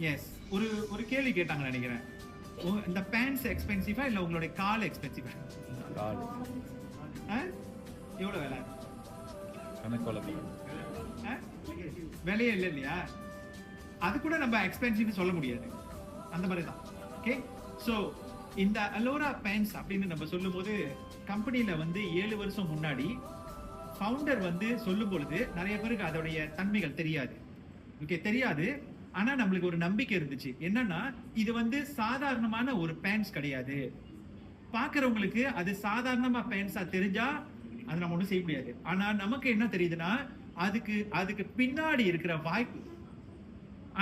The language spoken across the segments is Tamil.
எஸ். ஒரு ஒரு கேள்வி கேட்டாங்க நினைக்கிறேன். இந்த பேண்ட்ஸ் எக்ஸ்பென்சிவா இல்ல உங்களுடைய கால் எக்ஸ்பென்சிவா? கால் எவ்வளவு விலை? கணக்கு விலையே இல்லை இல்லையா? அது கூட நம்ம எக்ஸ்பென்சிவ் சொல்ல முடியாது. அந்த மாதிரி தான். ஓகே, ஸோ இந்த அலோரா பேண்ட்ஸ் அப்படின்னு நம்ம சொல்லும் போது கம்பெனியில வந்து 7 வருஷம் முன்னாடி ஃபவுண்டர் வந்து சொல்லும் பொழுது நிறைய பேருக்கு அதோடைய தன்மைகள் தெரியாது. ஓகே, தெரியாது. ஆனா நம்மளுக்கு ஒரு நம்பிக்கை இருந்துச்சு. என்னன்னா இது வந்து சாதாரணமான ஒரு பேண்ட்ஸ் கிடையாது. பாக்குறவங்களுக்கு அது சாதாரணமா பேண்ட்ஸா தெரிஞ்சா அது நம்ம ஒண்ணும் செய்ய முடியாது. ஆனா நமக்கு என்ன தெரியுதுன்னா அதுக்கு பின்னாடி இருக்கிற வாய்ப்பு,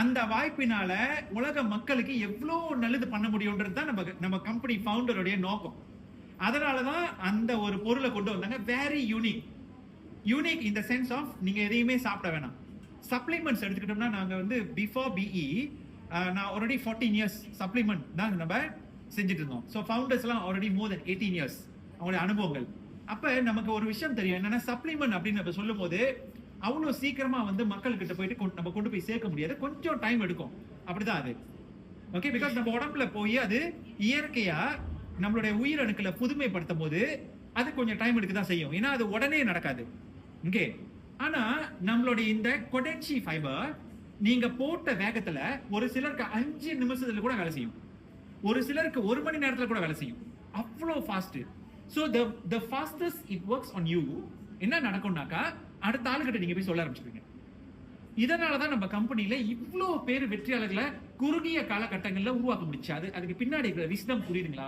அந்த வாய்ப்பினால உலக மக்களுக்கு எவ்வளவு நல்லது பண்ண முடியும்ன்றது தான் நம்ம கம்பெனி ஃபவுண்டருடைய நோக்கம். அதனாலதான் அந்த ஒரு பொருளை கொண்டு வந்தாங்க. Very unique in the sense of நீங்க எதையுமே சாப்பிட வேணாம். சப்ளிமெண்ட்ஸ் எடுத்துக்கிட்டோம்னா நாங்க வந்து பிஃபோர் பிஇ நான் ஆல்ரெடி 14 இயர்ஸ் சப்ளிமெண்ட் தான் நம்ம செஞ்சுட்டு இருந்தோம். ஸோ ஃபவுண்டர்ஸ் எல்லாம் ஆல்ரெடி மோர் தென் 18 இயர்ஸ் அவங்களுடைய அனுபவங்கள். அப்ப நமக்கு ஒரு விஷயம் தெரியும், என்னன்னா சப்ளிமெண்ட் அப்படின்னு நம்ம சொல்லும் போது அவ்வளவு சீக்கிரமா வந்து மக்கள்கிட்ட போயிட்டு நம்ம கொண்டு போய் சேர்க்க முடியாது. கொஞ்சம் டைம் எடுக்கும். அப்படிதான் அது. ஓகே, பிகாஸ் நம்ம உடம்புல போய் அது இயற்கையா நம்மளுடைய உயிரணுக்களை புதுமைப்படுத்தும் போது அது கொஞ்சம் டைம் எடுக்க தான் செய்யும். ஏன்னா அது உடனே நடக்காது. ஓகே, ஆனா நம்மளுடைய இந்த கொடென்சி ஃபைபர் நீங்க போட்ட வேகத்துல ஒரு சிலருக்கு 5 நிமிஷத்துல கூட வேலை செய்யும், ஒரு சிலருக்கு 1 மணி நேரத்துல கூட வேலை செய்யும். அவ்வளோ fast. So the fastest it works on you. என்ன நடக்கும்னாக்கா அடுத்த ஆளுகிட்ட நீங்க போய் சொல்ல ஆரம்பிச்சிருவீங்க. இதனாலதான் நம்ம கம்பெனில இவ்வளோ பேர் வெற்றியாளர்களை குறுகிய காலகட்டங்கள்ல உருவாக்க முடிச்சு. அதுக்கு பின்னாடி இருக்கிற விஸ்டம் புரியுதுங்களா?